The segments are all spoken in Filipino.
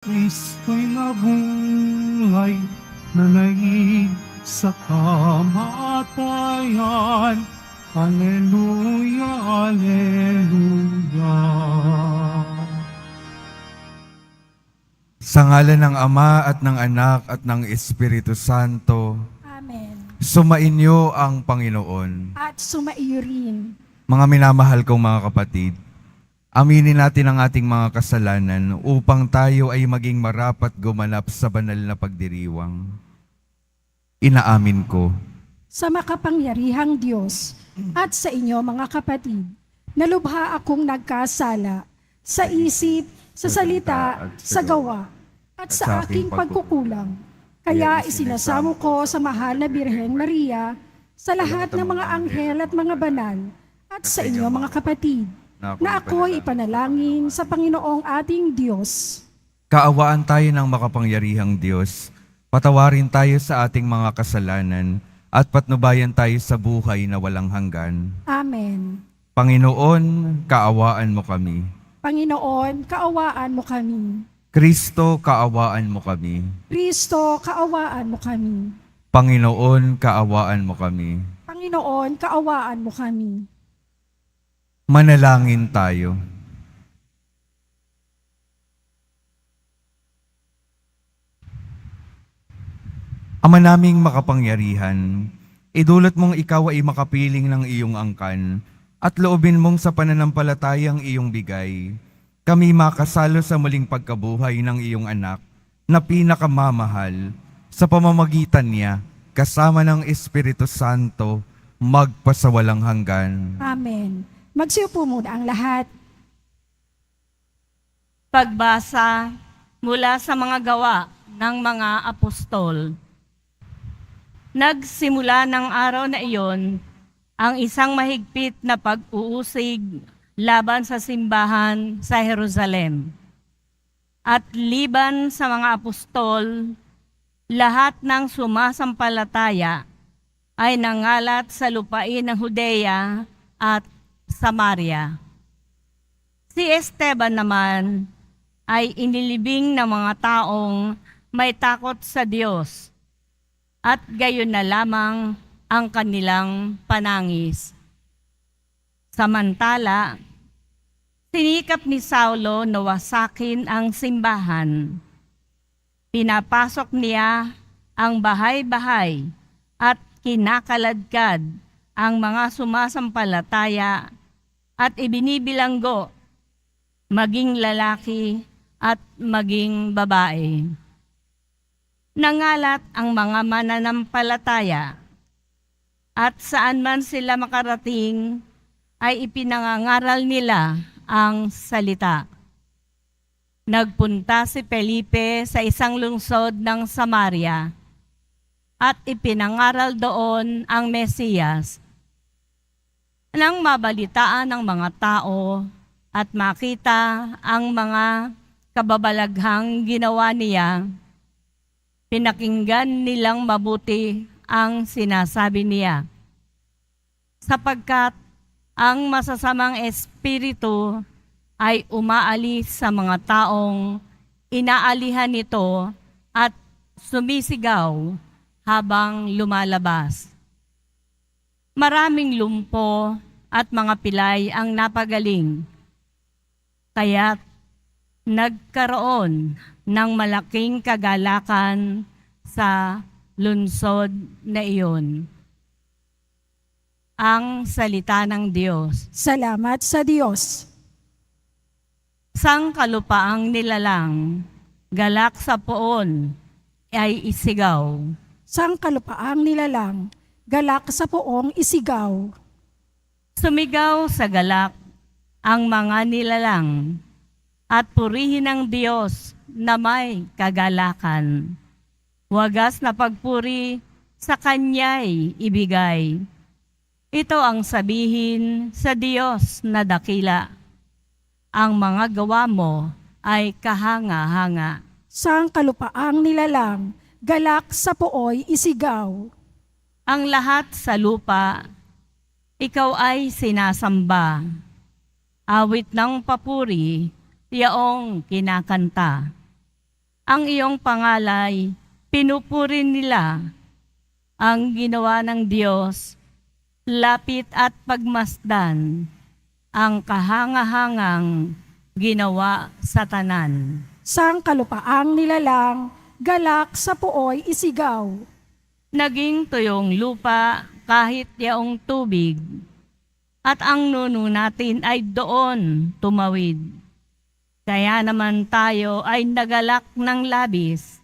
Kristo'y nabuhay, nanaig sa kamatayan. Alleluia, Alleluia. Sa ngalan ng Ama at ng Anak at ng Espiritu Santo, Amen. sumainyo ang Panginoon. At sumaiyo rin. Mga minamahal kong mga kapatid, aminin natin ang ating mga kasalanan upang tayo ay maging marapat gumanap sa banal na pagdiriwang. Inaamin ko. Sa makapangyarihang Diyos at sa inyo mga kapatid, nalubha akong nagkasala sa isip, sa salita, sa gawa, at sa aking pagkukulang. Kaya isinasamo ko sa mahal na Birheng Maria, sa lahat ng mga anghel at mga banal, at sa inyo mga kapatid, na ako'y ipanalangin sa Panginoong ating Diyos. Kaawaan tayo ng makapangyarihang Diyos. Patawarin tayo sa ating mga kasalanan at patnubayan tayo sa buhay na walang hanggan. Amen. Panginoon, kaawaan mo kami. Panginoon, kaawaan mo kami. Kristo, kaawaan mo kami. Kristo, kaawaan mo kami. Panginoon, kaawaan mo kami. Panginoon, kaawaan mo kami. Manalangin tayo. Ama naming makapangyarihan, idulot mong ikaw ay makapiling ng iyong angkan at loobin mong sa pananampalatayang iyong bigay, kami makasalo sa muling pagkabuhay ng iyong anak na pinakamamahal sa pamamagitan niya kasama ng Espiritu Santo magpasawalang hanggan. Amen. Magsiupo muna ang lahat. Pagbasa mula sa mga gawa ng mga apostol. Nagsimula ng araw na iyon ang isang mahigpit na pag-uusig laban sa simbahan sa Jerusalem. At liban sa mga apostol, lahat ng sumasampalataya ay nangalat sa lupain ng Judea at Samaria. Si Esteban naman ay inilibing ng mga taong may takot sa Diyos at gayon na lamang ang kanilang panangis. Samantala, sinikap ni Saulo na wasakin ang simbahan. Pinapasok niya ang bahay-bahay at kinakaladkad ang mga sumasampalataya at ibinibilanggo maging lalaki at maging babae. Nangalat ang mga mananampalataya at saan man sila makarating ay ipinangangaral nila ang salita. Nagpunta si Felipe sa isang lungsod ng Samaria at ipinangaral doon ang Mesiyas. Nang mabalitaan ng mga tao at makita ang mga kababalaghang ginawa niya, pinakinggan nilang mabuti ang sinasabi niya. Sapagkat ang masasamang espiritu ay umaalis sa mga taong inaalihan nito at sumisigaw habang lumalabas. Maraming lumpo at mga pilay ang napagaling, kaya't nagkaroon ng malaking kagalakan sa lungsod na iyon. Ang salita ng Diyos. Salamat sa Diyos. Sang kalupaang nilalang, galak sa poon ay isigaw. Sang kalupaang nilalang, galak sa poong isigaw. Sumigaw sa galak ang mga nilalang at purihin ang Diyos na may kagalakan. Wagas na pagpuri sa Kanya'y ibigay. Ito ang sabihin sa Diyos na dakila. Ang mga gawa mo ay kahanga-hanga. Sang kalupaang nilalang, galak sa pooy isigaw. Ang lahat sa lupa, ikaw ay sinasamba. Awit ng papuri, yaong kinakanta. ang iyong pangalay, pinupuri nila ang ginawa ng Diyos, lapit at pagmasdan, ang kahangahangang ginawa sa tanan. Sang kalupaang nilalang, galak sa puoy isigaw. Naging tuyong lupa kahit yaong tubig, at ang nuno natin ay doon tumawid. Kaya naman tayo ay nagalak ng labis,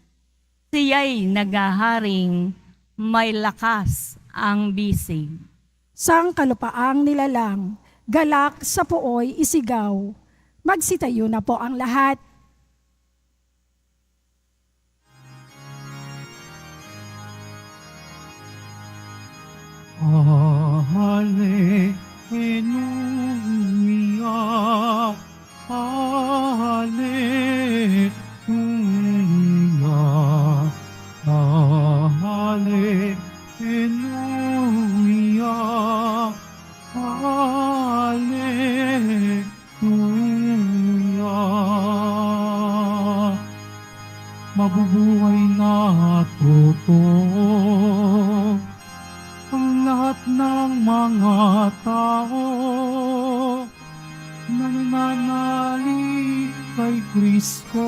siya'y naghaharing may lakas ang bisig. Sang kalupaang nilalang, galak sa puoy isigaw. Magsitayo na po ang lahat. Hallelujah, Hallelujah, Hallelujah, Hallelujah. Mabubuhay na totoo ang lahat ng mga tao na nananalig kay Kristo.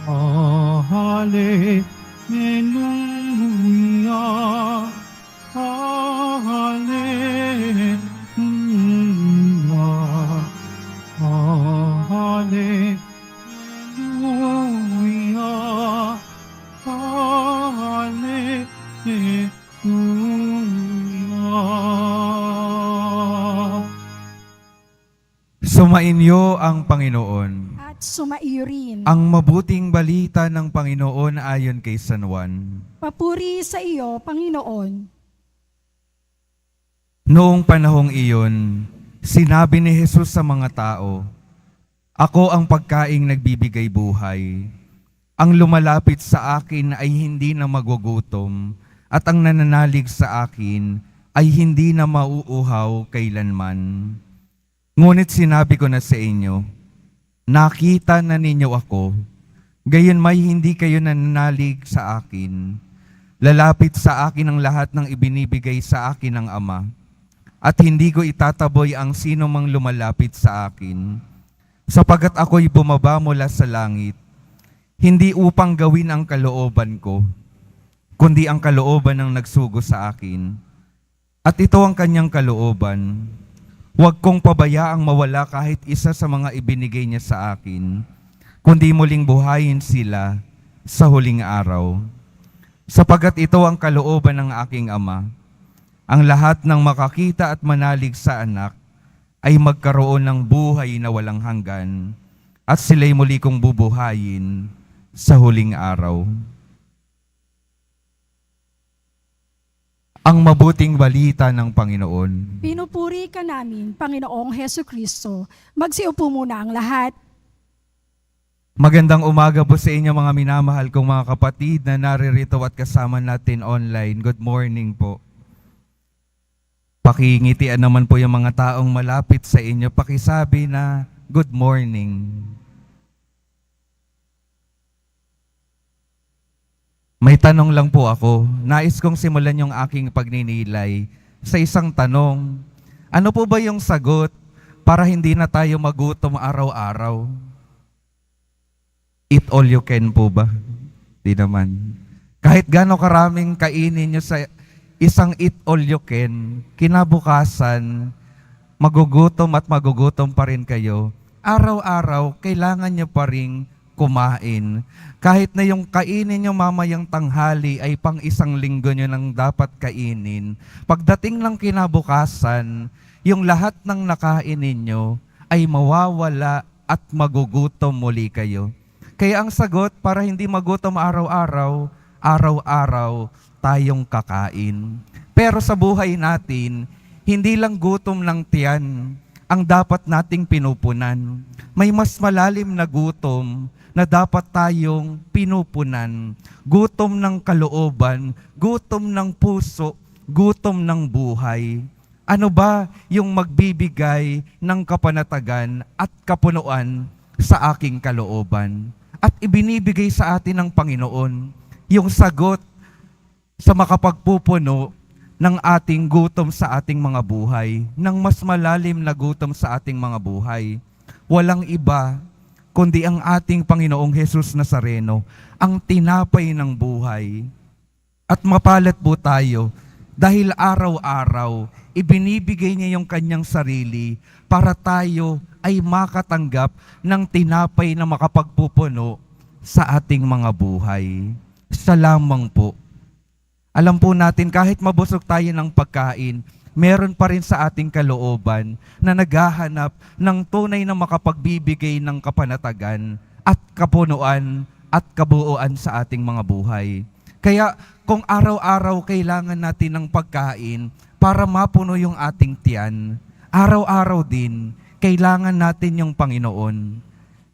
Hallelujah, Hallelujah, Hallelujah, Hallelujah. Sumainyo ang Panginoon. At sumaiyo rin. Ang mabuting balita ng Panginoon ayon kay San Juan. Papuri sa iyo, Panginoon. Noong panahong iyon, sinabi ni Jesus sa mga tao, "Ako ang pagkaing nagbibigay buhay. Ang lumalapit sa akin ay hindi na magugutom, at ang nananalig sa akin ay hindi na mauuhaw kailanman. Ngunit sinabi ko na sa inyo, nakita na ninyo ako, gayon may hindi kayo nananalig sa akin. Lalapit sa akin ang lahat ng ibinibigay sa akin ng Ama, at hindi ko itataboy ang sino mang lumalapit sa akin, sapagat ako'y bumaba mula sa langit, hindi upang gawin ang kalooban ko, kundi ang kalooban ng nagsugo sa akin. At ito ang kanyang kalooban, huwag kong pabayaang mawala kahit isa sa mga ibinigay niya sa akin, kundi muling buhayin sila sa huling araw. Sapagat ito ang kalooban ng aking Ama, ang lahat ng makakita at manalig sa anak ay magkaroon ng buhay na walang hanggan, at sila'y muli kong bubuhayin sa huling araw." Ang mabuting balita ng Panginoon. Pinupuri ka namin, Panginoong Heso Kristo. Magsiupo muna ang lahat. Magandang umaga po sa inyo mga minamahal kong mga kapatid na naririto at kasama natin online. Good morning po. Pakingitian naman po yung mga taong malapit sa inyo. Pakisabi na good morning. May tanong lang po ako. Nais kong simulan yung aking pagninilay sa isang tanong. Ano po ba yung sagot para hindi na tayo magutom araw-araw? Eat all you can po ba? Di naman. Kahit gaano karaming kainin nyo sa isang eat all you can, kinabukasan, magugutom at magugutom pa rin kayo. Araw-araw, kailangan nyo pa rin kumain. Kahit na yung kainin nyo mamayang tanghali ay pang isang linggo nyo nang dapat kainin. Pagdating ng kinabukasan, yung lahat ng nakain ninyo ay mawawala at magugutom muli kayo. Kaya ang sagot para hindi magutom araw-araw, araw-araw tayong kakain. Pero sa buhay natin, hindi lang gutom ng tiyan ang dapat nating pinupunan. May mas malalim na gutom na dapat tayong pinupunan. Gutom ng kalooban, gutom ng puso, gutom ng buhay. Ano ba yung magbibigay ng kapanatagan at kapunuan sa aking kalooban. At ibinibigay sa atin ng Panginoon yung sagot sa makapagpupuno ng ating gutom sa ating mga buhay, ng mas malalim na gutom sa ating mga buhay. Walang iba kundi ang ating Panginoong Hesus Nazareno, ang tinapay ng buhay. At mapalad po tayo dahil araw-araw ibinibigay niya yung kanyang sarili para tayo ay makatanggap ng tinapay na makapagpupuno sa ating mga buhay. Siya lamang po. Alam po natin kahit mabusog tayo ng pagkain, meron pa rin sa ating kalooban na naghahanap ng tunay na makapagbibigay ng kapanatagan at kapunuan at kabuuan sa ating mga buhay. Kaya kung araw-araw kailangan natin ng pagkain para mapuno yung ating tiyan, araw-araw din kailangan natin yung Panginoon.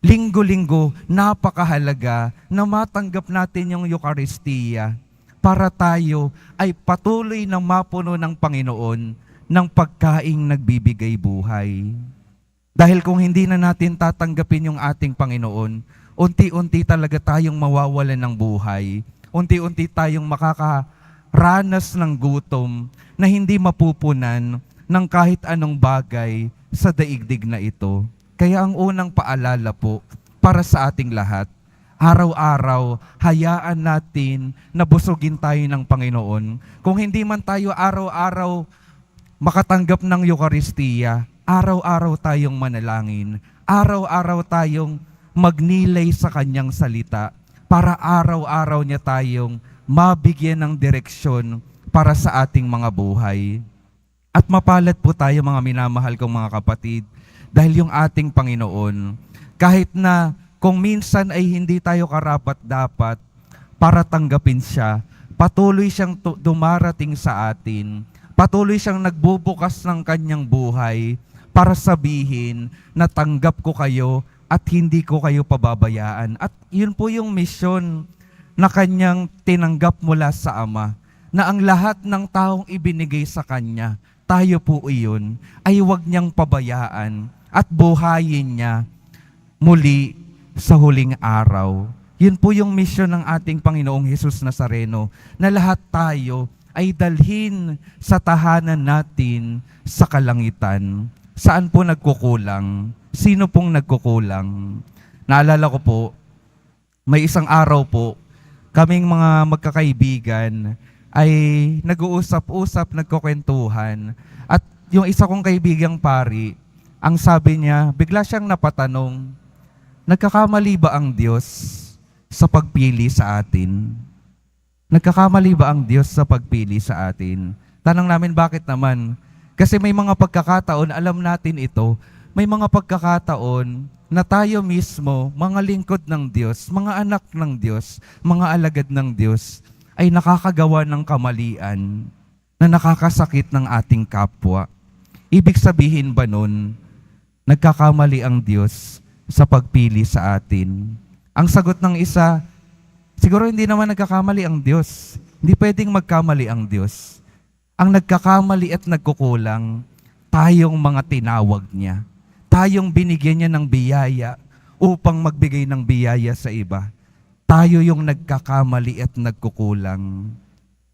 Linggo-linggo, napakahalaga na matanggap natin yung Eucharistia para tayo ay patuloy na mapuno ng Panginoon ng pagkaing nagbibigay buhay. Dahil kung hindi na natin tatanggapin yung ating Panginoon, unti-unti talaga tayong mawawalan ng buhay. Unti-unti tayong makakaranas ng gutom na hindi mapupunan ng kahit anong bagay sa daigdig na ito. Kaya ang unang paalala po para sa ating lahat, araw-araw, hayaan natin na busugin tayo ng Panginoon. Kung hindi man tayo araw-araw makatanggap ng Eucharistia, araw-araw tayong manalangin, araw-araw tayong magnilay sa kanyang salita, para araw-araw niya tayong mabigyan ng direksyon para sa ating mga buhay. At mapalad po tayo mga minamahal kong mga kapatid, dahil yung ating Panginoon, kahit na kung minsan ay hindi tayo karapat-dapat para tanggapin siya, patuloy siyang dumarating sa atin, patuloy siyang nagbubukas ng kanyang buhay para sabihin na tanggap ko kayo at hindi ko kayo pababayaan. At yun po yung misyon na kanyang tinanggap mula sa Ama, na ang lahat ng taong ibinigay sa kanya, tayo po iyon, ay huwag niyang pabayaan at buhayin niya muli sa huling araw. Yun po yung misyon ng ating Panginoong Hesus Nazareno, na lahat tayo ay dalhin sa tahanan natin sa kalangitan. Saan po nagkukulang? Sino pong nagkukulang? Naalala ko po, may isang araw po, kaming mga magkakaibigan ay nag-uusap-usap, nagkukwentuhan. At yung isa kong kaibigang pari, ang sabi niya, bigla siyang napatanong, nagkakamali ba ang Diyos sa pagpili sa atin? Nagkakamali ba ang Diyos sa pagpili sa atin? Tanong namin, bakit naman? Kasi may mga pagkakataon, alam natin ito, may mga pagkakataon na tayo mismo, mga lingkod ng Diyos, mga anak ng Diyos, mga alagad ng Diyos, ay nakakagawa ng kamalian na nakakasakit ng ating kapwa. Ibig sabihin ba nun, nagkakamali ang Diyos sa pagpili sa atin? Ang sagot ng isa, siguro hindi naman nagkakamali ang Diyos. Hindi pwedeng magkamali ang Diyos. Ang nagkakamali at nagkukulang, tayong mga tinawag niya. Tayong binigyan niya ng biyaya upang magbigay ng biyaya sa iba. Tayo yung nagkakamali at nagkukulang.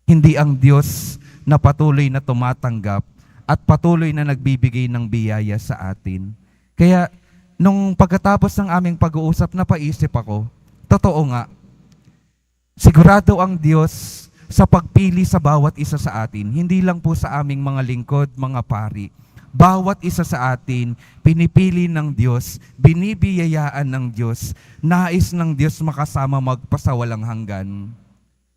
Hindi ang Diyos na patuloy na tumatanggap at patuloy na nagbibigay ng biyaya sa atin. Kaya, nung pagkatapos ng aming pag-uusap, napaisip ako, totoo nga, sigurado ang Diyos sa pagpili sa bawat isa sa atin, hindi lang po sa aming mga lingkod, mga pari. Bawat isa sa atin, pinipili ng Diyos, binibiyayaan ng Diyos, nais ng Diyos makasama magpasawalang hanggan.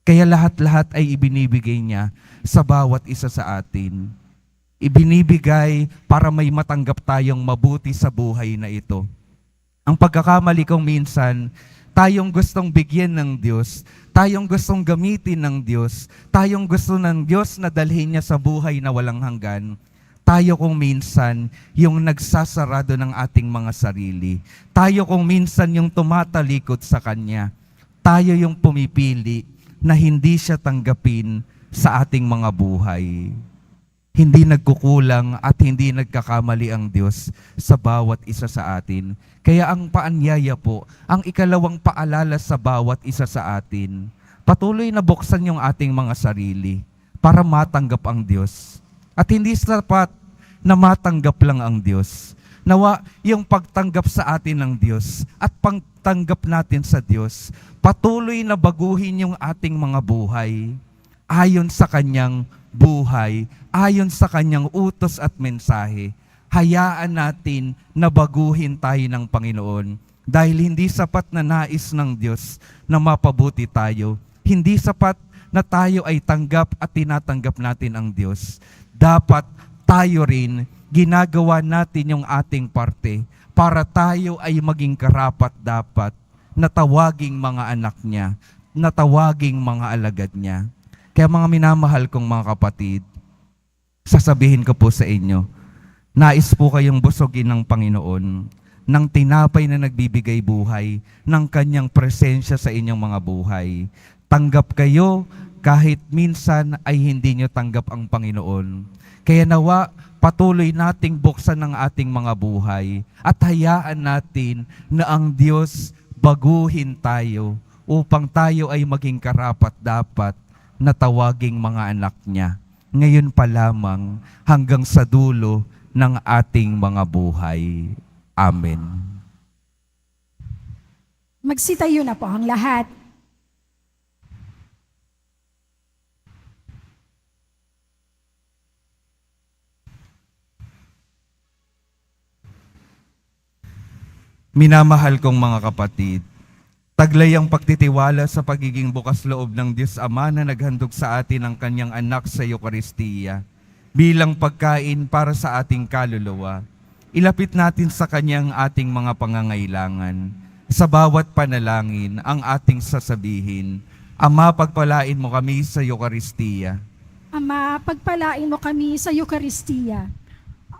Kaya lahat-lahat ay ibinibigay niya sa bawat isa sa atin. Ibinibigay para may matanggap tayong mabuti sa buhay na ito. Ang pagkakamali kong minsan, tayong gustong bigyan ng Diyos, tayong gustong gamitin ng Diyos, tayong gusto ng Diyos na dalhin niya sa buhay na walang hanggan, tayo kung minsan yung nagsasarado ng ating mga sarili. Tayo kung minsan yung tumatalikod sa Kanya. Tayo yung pumipili na hindi siya tanggapin sa ating mga buhay. Hindi nagkukulang at hindi nagkakamali ang Diyos sa bawat isa sa atin. Kaya ang paanyaya po, ang ikalawang paalala sa bawat isa sa atin, patuloy na buksan yung ating mga sarili para matanggap ang Diyos. At hindi sapat na matanggap lang ang Diyos. Nawa yung pagtanggap sa atin ng Diyos at pagtanggap natin sa Diyos, patuloy na baguhin yung ating mga buhay ayon sa Kanyang buhay, ayon sa Kanyang utos at mensahe. Hayaan natin na baguhin tayo ng Panginoon dahil hindi sapat na nais ng Diyos na mapabuti tayo. Hindi sapat na tayo ay tanggap at tinatanggap natin ang Diyos. Dapat tayo rin ginagawa natin yung ating parte para tayo ay maging karapat-dapat na tawaging mga anak niya, na tawaging mga alagad niya. Kaya mga minamahal kong mga kapatid, sasabihin ko po sa inyo, nais po kayong busogin ng Panginoon, ng tinapay na nagbibigay buhay, ng Kanyang presensya sa inyong mga buhay. Tanggap kayo kahit minsan ay hindi nyo tanggap ang Panginoon. Kaya nawa, patuloy nating buksan ang ating mga buhay at hayaan natin na ang Diyos baguhin tayo upang tayo ay maging karapat-dapat na tawaging mga anak niya. Ngayon pa lamang hanggang sa dulo ng ating mga buhay. Amen. Magsitayo na po ang lahat. Minamahal kong mga kapatid, taglay ang pagtitiwala sa pagiging bukas loob ng Diyos Ama na naghandog sa atin ang Kanyang anak sa Eucharistia bilang pagkain para sa ating kaluluwa. Ilapit natin sa Kanyang ating mga pangangailangan. Sa bawat panalangin ang ating sasabihin, Ama, pagpalain mo kami sa Eucharistia. Ama, pagpalain mo kami sa Eucharistia.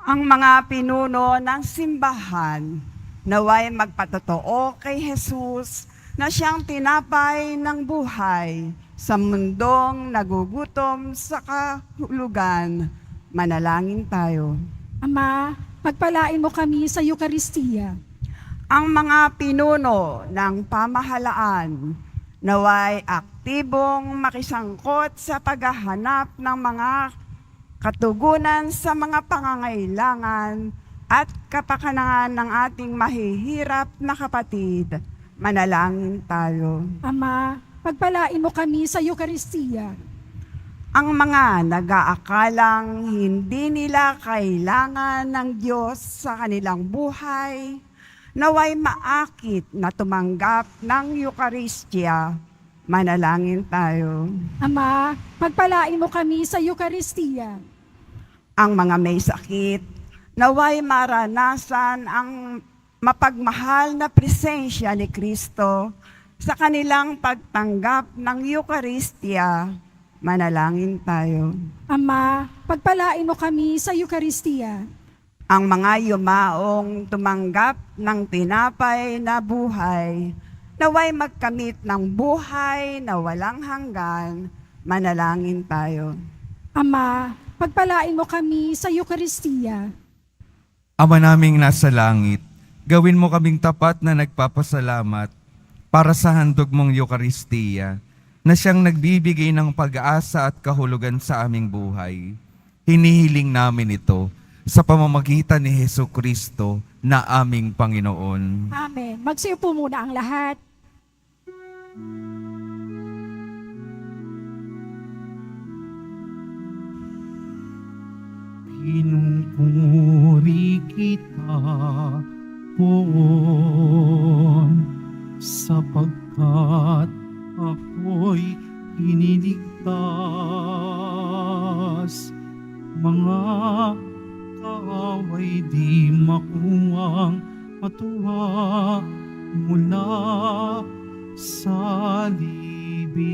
Ang mga pinuno ng simbahan, naway magpatotoo kay Jesus na siyang tinapay ng buhay sa mundong nagugutom sa kahulugan. Manalangin tayo. Ama, pagpalain mo kami sa Eucharistia. Ang mga pinuno ng pamahalaan, naway aktibong makisangkot sa paghahanap ng mga katugunan sa mga pangangailangan at kapakanan ng ating mahihirap na kapatid. Manalangin tayo. Ama, pagpalain mo kami sa Eucharistia. Ang mga nag-aakalang hindi nila kailangan ng Diyos sa kanilang buhay, naway maakit na tumanggap ng Eucharistia. Manalangin tayo. Ama, pagpalain mo kami sa Eucharistia. Ang mga may sakit, naway maranasan ang mapagmahal na presensya ni Kristo sa kanilang pagtanggap ng Eucharistia. Manalangin tayo. Ama, pagpalain mo kami sa Eucharistia. Ang mga yumaong tumanggap ng tinapay na buhay, naway magkamit ng buhay na walang hanggan. Manalangin tayo. Ama, pagpalain mo kami sa Eucharistia. Ama naming nasa langit, gawin mo kaming tapat na nagpapasalamat para sa handog mong Eucharistia na siyang nagbibigay ng pag-asa at kahulugan sa aming buhay. Hinihiling namin ito sa pamamagitan ni Jesucristo na aming Panginoon. Amen. Magsiupo muna ang lahat. Pinupuri kita, Poon, sapagkat ako'y iniligtas. Mga kaaway di makuwang matuwa mula sa libingan.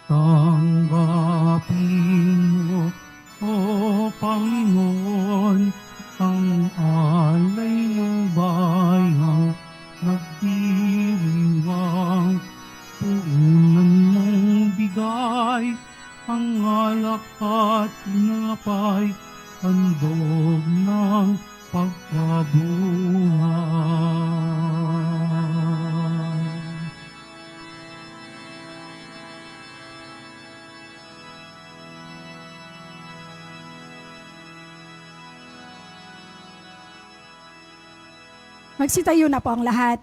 Tanggapin mo, O Panginoon, ang alay ng bayang nagdiriwang. Punan mong bigay ang Magsitayo na po ang lahat.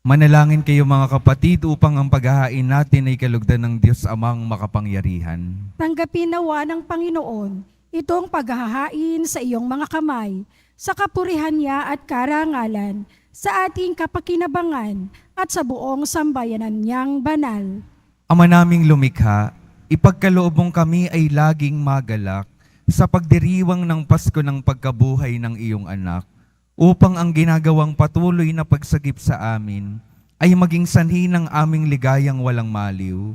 Manalangin kayo mga kapatid upang ang paghahain natin ay kalugdan ng Diyos Amang makapangyarihan. Tanggapin nawa ng Panginoon itong paghahain sa iyong mga kamay, sa kapurihan niya at karangalan, sa ating kapakinabangan at sa buong sambayanan niyang banal. Ama naming lumikha, ipagkaloob mong kami ay laging magalak sa pagdiriwang ng Pasko ng pagkabuhay ng iyong anak, upang ang ginagawang patuloy na pagsagip sa amin ay maging sanhi ng aming ligayang walang maliw.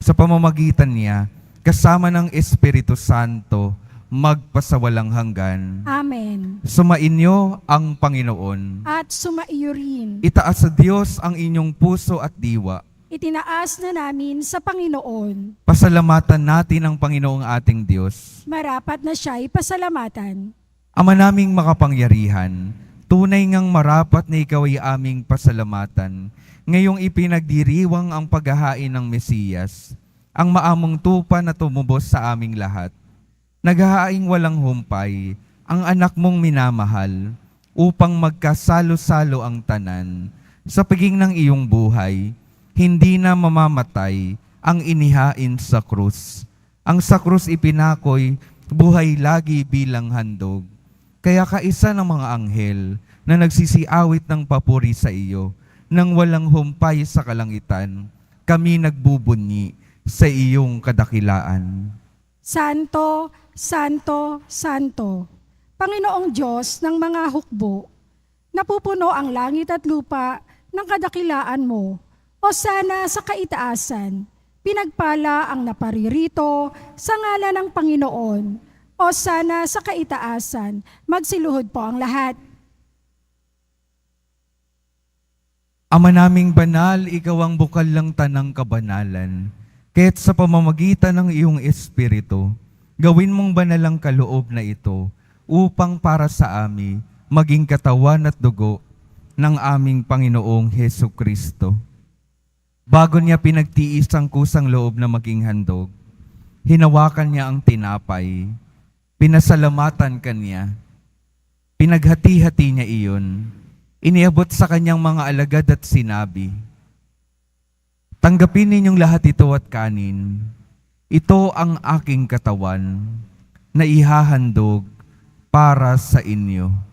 Sa pamamagitan niya, kasama ng Espiritu Santo, magpasawalang hanggan. Amen. Sumainyo ang Panginoon. At sumaiyo rin. Itaas sa Diyos ang inyong puso at diwa. Itinaas na namin sa Panginoon. Pasalamatan natin ang Panginoong ating Diyos. Marapat na siya'y pasalamatan. Ama naming makapangyarihan, tunay ngang marapat na ikaw ay aming pasalamatan. Ngayong ipinagdiriwang ang paghahain ng Mesiyas, ang maamong tupa na tumubos sa aming lahat. Naghahaing walang humpay, ang anak mong minamahal, upang magkasalo-salo ang tanan. Sa piging ng iyong buhay, hindi na mamamatay ang inihain sa krus. Ang sa krus ipinakoy, buhay lagi bilang handog. Kaya kaisa ng mga anghel na nagsisiawit ng papuri sa iyo, nang walang humpay sa kalangitan, kami nagbubunyi sa iyong kadakilaan. Santo, Santo, Santo, Panginoong Diyos ng mga hukbo, napupuno ang langit at lupa ng kadakilaan mo. O sana sa kaitaasan, pinagpala ang naparirito sa ngalan ng Panginoon. O sana sa kaitaasan, magsiluhod po ang lahat. Ama naming banal, ikaw ang bukal lang tanang kabanalan. Kaya't sa pamamagitan ng iyong Espiritu, gawin mong banalang kaloob na ito upang para sa amin maging katawan at dugo ng aming Panginoong Heso Kristo. Bago niya pinagtiis ang kusang loob na maging handog, hinawakan niya ang tinapay, pinasalamatan kanya, pinaghati-hati niya iyon, iniabot sa kanyang mga alagad at sinabi, "Tanggapin ninyong lahat ito at kanin. Ito ang aking katawan na ihahandog para sa inyo."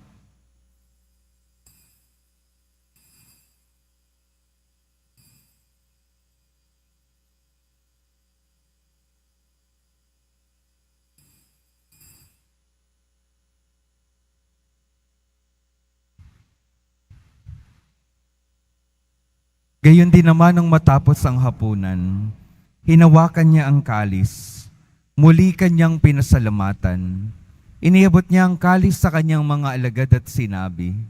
Gayon din naman nang matapos ang hapunan, hinawakan niya ang kalis, muli kanyang pinasalamatan. Iniabot niya ang kalis sa kanyang mga alagad at sinabi,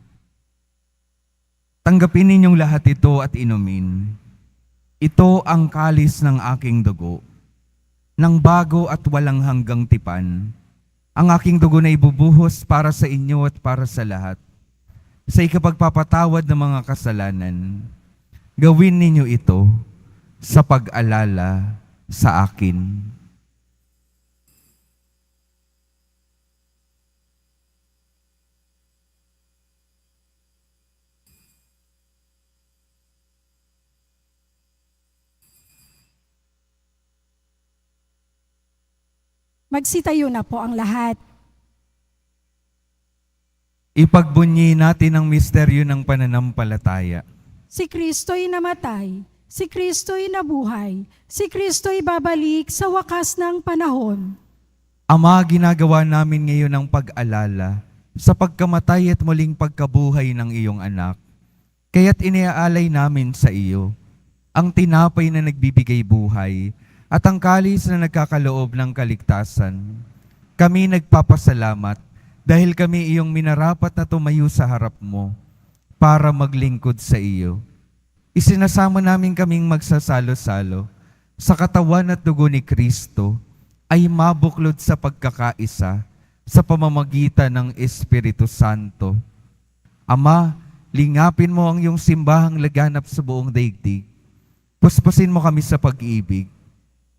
"Tanggapin ninyong lahat ito at inumin. Ito ang kalis ng aking dugo, ng bago at walang hanggang tipan. Ang aking dugo na ibubuhos para sa inyo at para sa lahat, sa ikapagpapatawad ng mga kasalanan. Gawin ninyo ito sa pag-alala sa akin." Magsitayo na po ang lahat. Ipagbunyi natin ang misteryo ng pananampalataya. Si Kristo'y namatay, si Kristo'y nabuhay, si Kristo'y babalik sa wakas ng panahon. Ama, ginagawa namin ngayon ang pag-alala sa pagkamatay at muling pagkabuhay ng iyong anak. Kaya't iniaalay namin sa iyo ang tinapay na nagbibigay buhay at ang kalis na nagkakaloob ng kaligtasan. Kami nagpapasalamat dahil kami iyong minarapat na tumayo sa harap mo para maglingkod sa iyo. Isinasama namin kaming magsasalo-salo sa katawan at dugo ni Kristo ay mabuklod sa pagkakaisa sa pamamagitan ng Espiritu Santo. Ama, lingapin mo ang iyong simbahang laganap sa buong daigdig. Puspusin mo kami sa pag-ibig.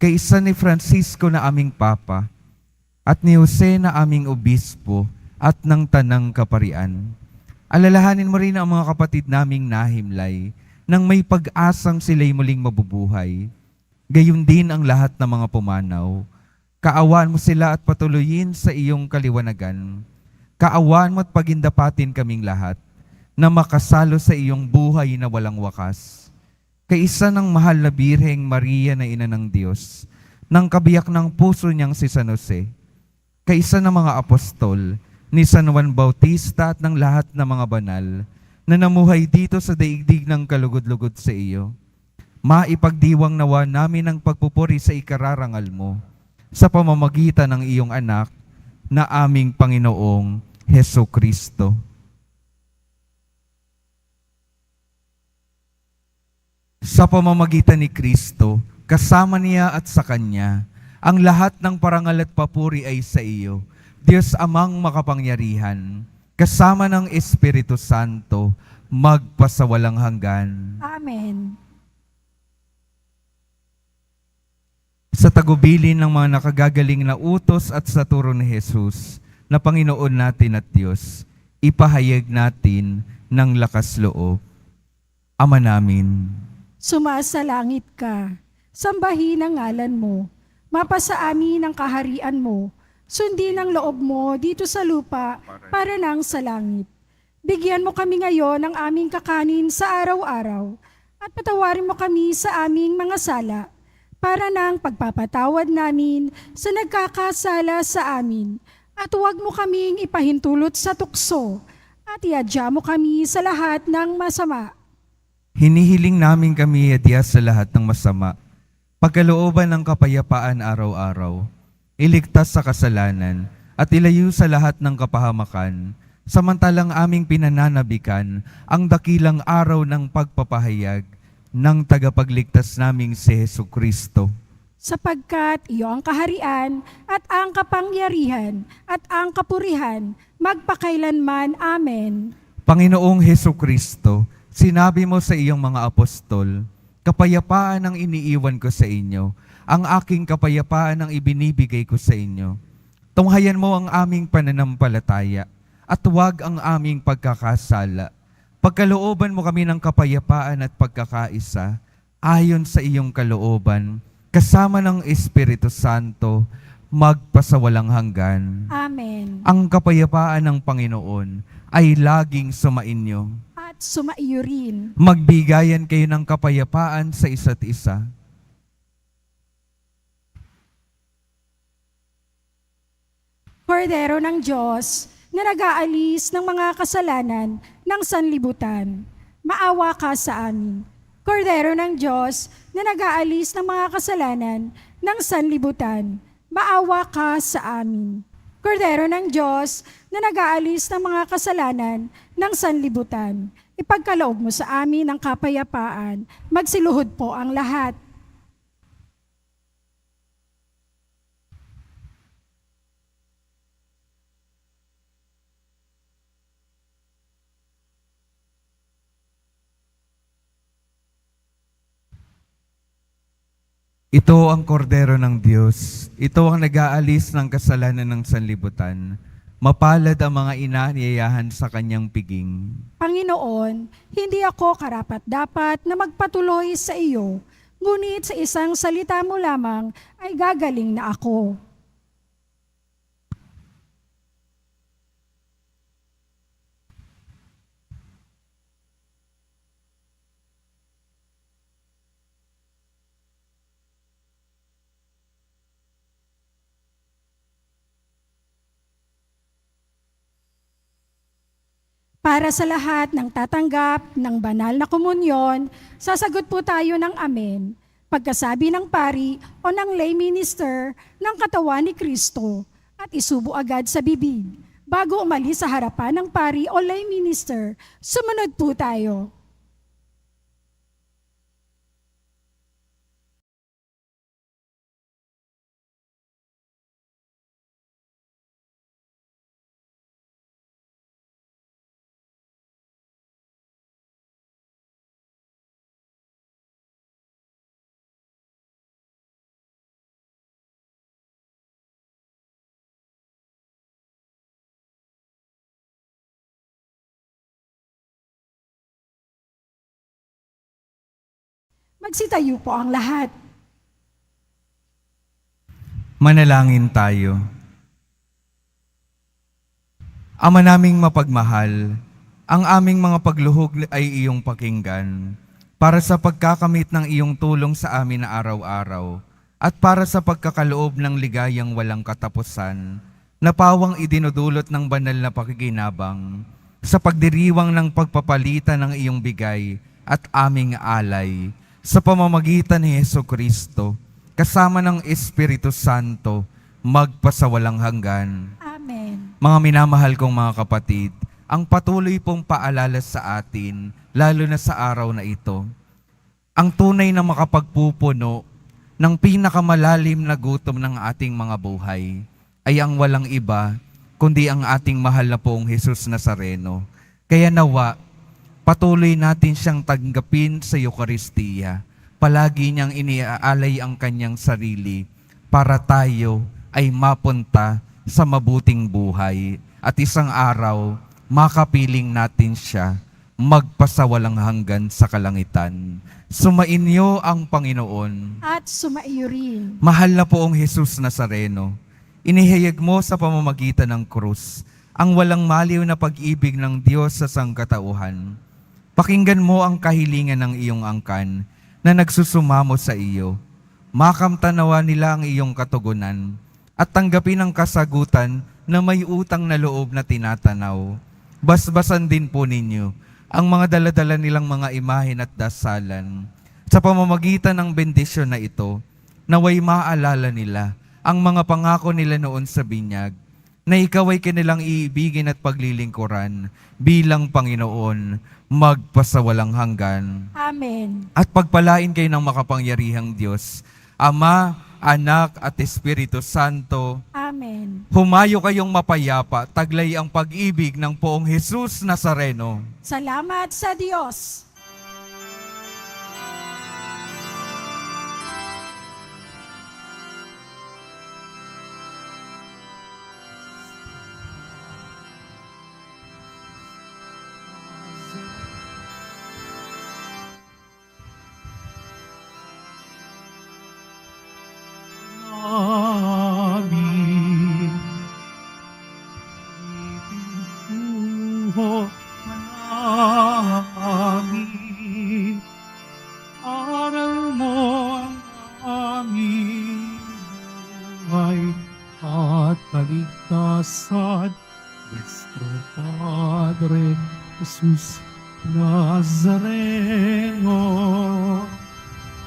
Kay isa ni Francisco na aming Papa, at ni Jose na aming obispo at ng tanang kaparian. Alalahanin mo rin ang mga kapatid naming nahimlay nang may pag-asang sila'y muling mabubuhay. Gayon din ang lahat ng mga pumanaw. Kaawaan mo sila at patuloyin sa iyong kaliwanagan. Kaawaan mo at pagindapatin kaming lahat na makasalo sa iyong buhay na walang wakas. Kaisa ng mahal na Birheng Maria na Ina ng Diyos, ng kabiyak ng puso niyang si San Jose, kaisa ng mga apostol, ni San Juan Bautista at ng lahat ng mga banal na namuhay dito sa daigdig ng kalugod-lugod sa iyo. Maipagdiwang nawa namin ang pagpupuri sa ikararangal mo sa pamamagitan ng iyong anak na aming Panginoong Heso Kristo. Sa pamamagitan ni Kristo, kasama niya at sa Kanya, ang lahat ng parangal at papuri ay sa iyo, Diyos Amang makapangyarihan, kasama ng Espiritu Santo, magpasawalang hanggan. Amen. Sa tagubilin ng mga nakagagaling na utos at sa turo ni Jesus, na Panginoon natin at Diyos, ipahayag natin ng lakas loob. Ama namin, Sumasalangit ka, sambahin ang ngalan mo, mapasa amin ang kaharian mo, sundin ang loob mo dito sa lupa para nang sa langit. Bigyan mo kami ngayon ng aming kakanin sa araw-araw at patawarin mo kami sa aming mga sala para nang pagpapatawad namin sa nagkakasala sa amin. At huwag mo kaming ipahintulot sa tukso at iadya mo kami sa lahat ng masama. hinihiling namin kami adya sa lahat ng masama, pagkalooban ng kapayapaan araw-araw, iligtas sa kasalanan, at ilayo sa lahat ng kapahamakan, samantalang aming pinananabikan ang dakilang araw ng pagpapahayag ng tagapagligtas naming si Hesu Kristo. Sapagkat iyo ang kaharian at ang kapangyarihan at ang kapurihan magpakailanman. Amen. Panginoong Hesu Kristo, sinabi mo sa iyong mga apostol, kapayapaan ang iniiwan ko sa inyo, ang aking kapayapaan ang ibinibigay ko sa inyo. Tunghayan mo ang aming pananampalataya at huwag ang aming pagkakasala. Pagkalooban mo kami ng kapayapaan at pagkakaisa, ayon sa iyong kalooban, kasama ng Espiritu Santo, magpasawalang hanggan. Amen. Ang kapayapaan ng Panginoon ay laging sumainyo. At sumaiyo rin. Magbigayan kayo ng kapayapaan sa isa't isa. Kordero ng Diyos na nag-aalis ng mga kasalanan ng sanlibutan, maawa ka sa amin. Kordero ng Diyos na nag-aalis ng mga kasalanan ng sanlibutan, maawa ka sa amin. Kordero ng Diyos na nag-aalis ng mga kasalanan ng sanlibutan, ipagkaloob mo sa amin ang kapayapaan. Magsiluhod po ang lahat. Ito ang kordero ng Diyos. Ito ang nag-aalis ng kasalanan ng sanlibutan. Mapalad ang mga inaniyayahan sa kanyang piging. Panginoon, hindi ako karapat-dapat na magpatuloy sa iyo, ngunit sa isang salita mo lamang ay gagaling na ako. Para sa lahat ng tatanggap ng banal na komunyon, sasagot po tayo ng amen. Pagkasabi ng pari o ng lay minister ng katawan ni Kristo at isubo agad sa bibig. Bago umalis sa harapan ng pari o lay minister, sumunod po tayo. Magsitayo po ang lahat. Manalangin tayo. Ama naming mapagmahal, ang aming mga pagluhog ay iyong pakinggan para sa pagkakamit ng iyong tulong sa amin na araw-araw at para sa pagkakaloob ng ligayang walang katapusan na pawang idinudulot ng banal na pakikinabang sa pagdiriwang ng pagpapalitan ng iyong bigay at aming alay sa pamamagitan ni Jesucristo kasama ng Espiritu Santo magpasawalang hanggan. Amen. Mga minamahal kong mga kapatid, ang patuloy pong paalala sa atin, lalo na sa araw na ito, ang tunay na makapagpupuno ng pinakamalalim na gutom ng ating mga buhay ay ang walang iba, kundi ang ating mahal na pong Jesus Nazareno. Kaya nawa, patuloy natin siyang tanggapin sa Eucharistia. Palagi niyang iniaalay ang kanyang sarili para tayo ay mapunta sa mabuting buhay at isang araw makapiling natin siya magpasawalang hanggan sa kalangitan. Sumainyo ang Panginoon. At sumaiyo rin. Mahal na poong Jesus Nazareno, inihayag mo sa pamamagitan ng krus ang walang maliw na pag-ibig ng Diyos sa sangkatauhan. Pakinggan mo ang kahilingan ng iyong angkan na nagsusumamo sa iyo. Makamtanawa nila ang iyong katugunan at tanggapin ang kasagutan na may utang na loob na tinatanaw. Basbasan din po ninyo ang mga daladala nilang mga imahen at dasalan. Sa pamamagitan ng bendisyon na ito, naway maalala nila ang mga pangako nila noon sa binyag, na ikaw ay kanilang iibigin at paglilingkuran bilang Panginoon magpasawalang hanggan. Amen. At pagpalain kayo ng makapangyarihang Diyos, Ama, Anak at Espiritu Santo. Amen. Humayo kayong mapayapa, taglay ang pag-ibig ng poong Jesus Nazareno. Salamat sa Diyos. Amin. Ipintuho amin. Aral mo ang aming buhay at kaligtasan. Nuestro Padre Jesus Nazareno,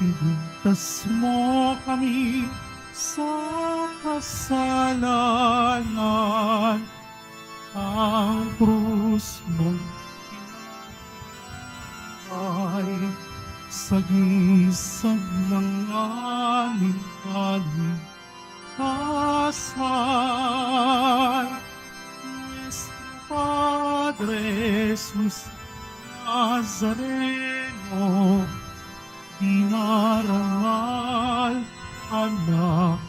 iligtas mo kami sa kasalanan. Ang krus mong ay sagisag ng aming kaligtasan. Nuestro Padre Jesus Nazareno, dinarangal anak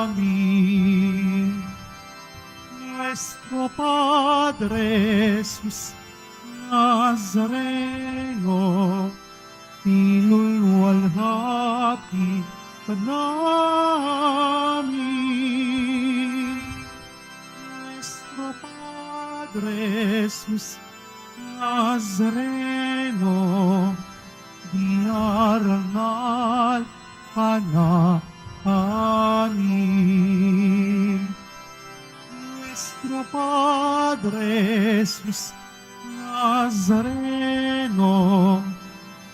amin. Nuestro Padre Jesus Nazareno, nilulwalhati ka namin. Nuestro Padre Jesus Nazareno, dinarangal ka na amin. Nuestro Padre Jesus Nazareno,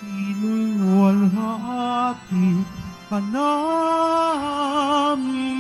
inulwalhati ka namin.